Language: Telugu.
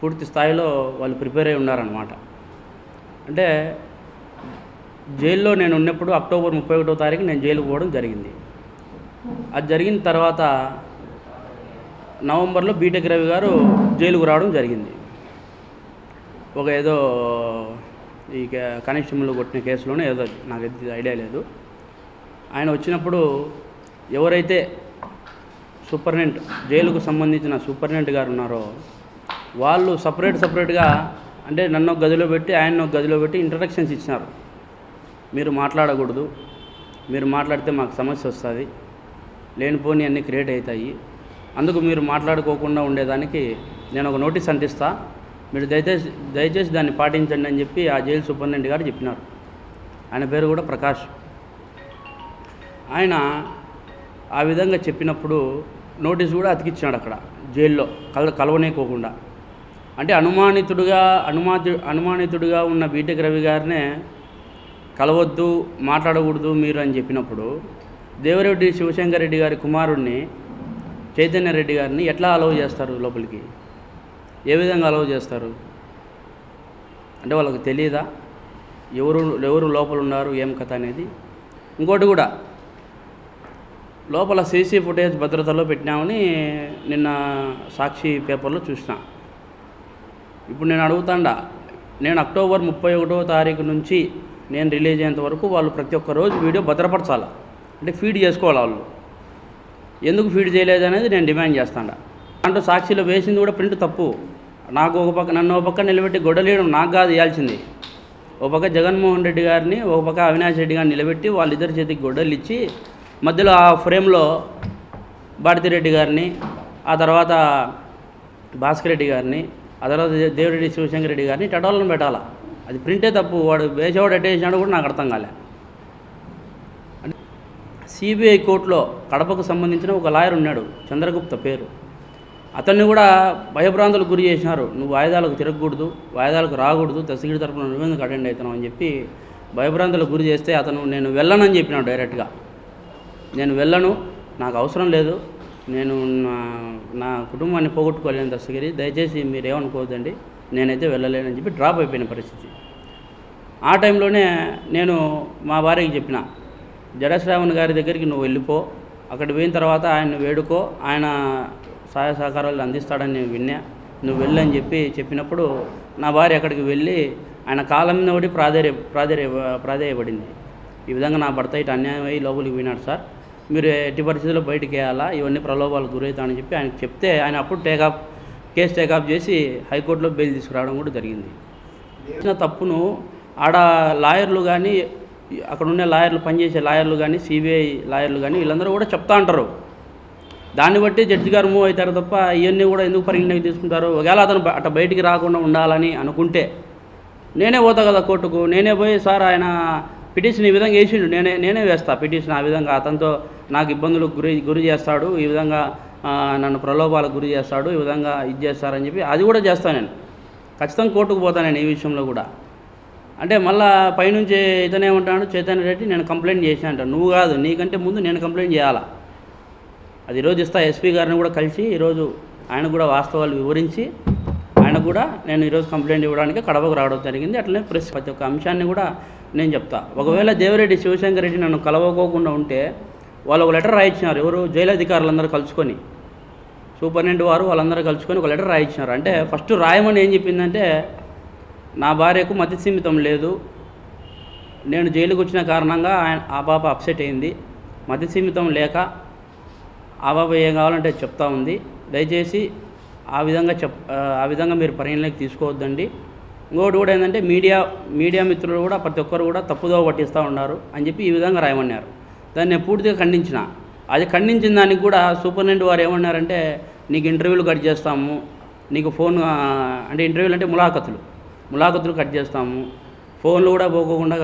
పూర్తి స్థాయిలో వాళ్ళు ప్రిపేర్ అయి ఉన్నారన్నమాట. అంటే జైల్లో నేను ఉన్నప్పుడు అక్టోబర్ 31వ తారీఖు నేను జైలుకు పోవడం జరిగింది. అది జరిగిన తర్వాత నవంబర్లో బీటెక్ రవి గారు జైలుకు రావడం జరిగింది. ఒక ఏదో ఈ కానిస్టేబుల్ కొట్టిన కేసులోనే ఏదో నాకు ఐడియా లేదు. ఆయన వచ్చినప్పుడు ఎవరైతే సూపరింటెండెంట్ జైలుకు సంబంధించిన సూపరింటెండెంట్ గారు ఉన్నారో వాళ్ళు సపరేట్గా అంటే నన్ను ఒక గదిలో పెట్టి ఆయన ఒక గదిలో పెట్టి ఇంట్రడక్షన్స్ ఇచ్చినారు. మీరు మాట్లాడకూడదు, మీరు మాట్లాడితే మాకు సమస్య వస్తుంది, లేనిపోని అన్నీ క్రియేట్ అవుతాయి, అందుకు మీరు మాట్లాడుకోకుండా ఉండేదానికి నేను ఒక నోటీస్ అంటిస్తా, మీరు దయచేసి దాన్ని పాటించండి అని చెప్పి ఆ జైలు సూపరింటెండెంట్ గారు చెప్పినారు. ఆయన పేరు కూడా ప్రకాష్. ఆయన ఆ విధంగా చెప్పినప్పుడు నోటీస్ కూడా అతికిచ్చాడు అక్కడ జైల్లో కలవనేకోకుండా. అంటే అనుమానితుడిగా ఉన్న బీటెక్ రవి గారినే కలవద్దు, మాట్లాడకూడదు మీరు అని చెప్పినప్పుడు దేవిరెడ్డి శివశంకర్ రెడ్డి గారి కుమారుడిని చైతన్య రెడ్డి గారిని ఎట్లా అలౌ చేస్తారు లోపలికి? ఏ విధంగా అలౌ చేస్తారు? అంటే వాళ్ళకి తెలియదా ఎవరు లోపల ఉన్నారు ఏం కథ అనేది? ఇంకోటి కూడా, లోపల సీసీ ఫుటేజ్ భద్రతలో పెట్టినామని నిన్న సాక్షి పేపర్లో చూసిన. ఇప్పుడు నేను అడుగుతాండా, నేను అక్టోబర్ 31వ తారీఖు నుంచి నేను రిలీజ్ అయ్యేంత వరకు వాళ్ళు ప్రతి ఒక్క రోజు వీడియో భద్రపరచాలి, అంటే ఫీడ్ చేసుకోవాలి. వాళ్ళు ఎందుకు ఫీడ్ చేయలేదు అనేది నేను డిమాండ్ చేస్తాను. దాంట్లో సాక్షిలో వేసింది కూడా ప్రింట్ తప్పు. నన్ను ఒక పక్క నిలబెట్టి గొడవలేయడం నాకు కాదు ఇవ్వాల్సింది. ఒక పక్క జగన్మోహన్ రెడ్డి గారిని, ఒక పక్క అవినాష్ రెడ్డి గారిని నిలబెట్టి వాళ్ళిద్దరి చేతికి గొడవలు ఇచ్చి మధ్యలో ఆ ఫ్రేమ్లో భారతిరెడ్డి గారిని, ఆ తర్వాత భాస్కర్ రెడ్డి గారిని, ఆ తర్వాత దేవిరెడ్డి శివశంకర్ రెడ్డి గారిని టటాలను పెట్టాలా. అది ప్రింటే తప్పు. వాడు వేసేవాడు అటేసినాడు కూడా నాకు అర్థం కాలే. అంటే సిబిఐ కోర్టులో కడపకు సంబంధించిన ఒక లాయర్ ఉన్నాడు, చంద్రగుప్త పేరు. అతన్ని కూడా భయభ్రాంతులకు గురి చేసినారు. నువ్వు వాయిదాలకు తిరగకూడదు, వాయిదాలకు రాకూడదు, దస్తగిరి తరపున నువ్వెందుకు అటెండ్ అవుతున్నావు అని చెప్పి భయభ్రాంతులకు గురి చేస్తే అతను నేను వెళ్ళనని చెప్పినాడు డైరెక్ట్గా. నేను వెళ్ళను, నాకు అవసరం లేదు, నేను నా కుటుంబాన్ని పోగొట్టుకోలేను దస్తగిరి, దయచేసి మీరేమనుకోవద్దండి, నేనైతే వెళ్ళలేనని చెప్పి డ్రాప్ అయిపోయిన పరిస్థితి. ఆ టైంలోనే నేను మా భార్యకి చెప్పిన, జడశ్రావణ్ గారి దగ్గరికి నువ్వు వెళ్ళిపో, అక్కడ పోయిన తర్వాత ఆయన వేడుకో, ఆయన సహాయ సహకారాలు అందిస్తాడని నేను విన్నా, నువ్వు వెళ్ళని చెప్పినప్పుడు నా భార్య అక్కడికి వెళ్ళి ఆయన కాలం మీద ఒకటి ప్రాధేయపడింది. ఈ విధంగా నా భర్త ఇటు అన్యాయం అయ్యి లోపలికి పోయినాడు సార్, మీరు ఎట్టి పరిస్థితుల్లో బయటికి వేయాలా, ఇవన్నీ ప్రలోభాలకు గురవుతానని చెప్పి ఆయనకు చెప్తే ఆయన అప్పుడు కేసు టేకప్ చేసి హైకోర్టులో బెయిల్ తీసుకురావడం కూడా జరిగింది. చేసిన తప్పును ఆడ లాయర్లు కానీ, అక్కడ ఉండే లాయర్లు, పనిచేసే లాయర్లు కానీ, సిబిఐ లాయర్లు కానీ వీళ్ళందరూ కూడా చెప్తా అంటారు. దాన్ని బట్టి జడ్జి గారు మూవ్ అవుతారు తప్ప ఇవన్నీ కూడా ఎందుకు పరిగణలోకి తీసుకుంటారు? ఒకవేళ అతను అట్లా బయటికి రాకుండా ఉండాలని అనుకుంటే నేనే పోతా కదా కోర్టుకు, నేనే పోయి సార్ ఆయన పిటిషన్ ఈ విధంగా వేసిండు, నేనే వేస్తా పిటిషన్, ఆ విధంగా అతనితో నాకు ఇబ్బందులకు గురి చేస్తాడు, ఈ విధంగా నన్ను ప్రలోభాలకు గురి చేస్తాడు, ఈ విధంగా ఇది చేస్తారని చెప్పి అది కూడా చేస్తాను. నేను ఖచ్చితంగా కోర్టుకు పోతాను నేను ఈ విషయంలో కూడా. అంటే మళ్ళీ పైనుంచి ఇతనేమంటాడు చైతన్య రెడ్డి, నేను కంప్లైంట్ చేసిన అంటాను. నువ్వు కాదు, నీకంటే ముందు నేను కంప్లైంట్ చేయాలా. అది ఈరోజు ఇస్తా, ఎస్పీ గారిని కూడా కలిసి ఈరోజు ఆయన కూడా వాస్తవాలు వివరించి ఆయన కూడా నేను ఈరోజు కంప్లైంట్ ఇవ్వడానికి కడపకు రావడం జరిగింది. అట్లనే ప్రతి ఒక్క అంశాన్ని కూడా నేను చెప్తా. ఒకవేళ దేవిరెడ్డి శివశంకర్ రెడ్డి నన్ను కలవకోకుండా ఉంటే వాళ్ళు ఒక లెటర్ రాయించినారు, ఎవరు జైలు అధికారులందరూ కలుసుకొని, సూపరింటెండెంట్ వారు వాళ్ళందరూ కలుసుకొని ఒక లెటర్ రాయించినారు. అంటే ఫస్ట్ రాయమని ఏం చెప్పిందంటే, నా భార్యకు మతి సీమితం లేదు, నేను జైలుకు వచ్చిన కారణంగా ఆ పాప అప్సెట్ అయింది, మతి సీమితం లేక ఆ పాప ఏం కావాలంటే చెప్తా ఉంది, దయచేసి ఆ విధంగా మీరు పరిగణలోకి తీసుకోవద్దండి. ఇంకోటి కూడా ఏంటంటే మీడియా మిత్రులు కూడా ప్రతి ఒక్కరు కూడా తప్పుదోవ పట్టిస్తూ ఉన్నారు అని చెప్పి ఈ విధంగా రాయమన్నారు. దాన్ని నేను పూర్తిగా ఖండించిన. అది ఖండించిన దానికి కూడా సూపరింటెండెంట్ వారు ఏమన్నారంటే, నీకు ఇంటర్వ్యూలు కట్ చేస్తాము, నీకు ఫోన్ అంటే ఇంటర్వ్యూలు అంటే ములాఖతులు కట్ చేస్తాము, ఫోన్లు కూడా పోకోకుండా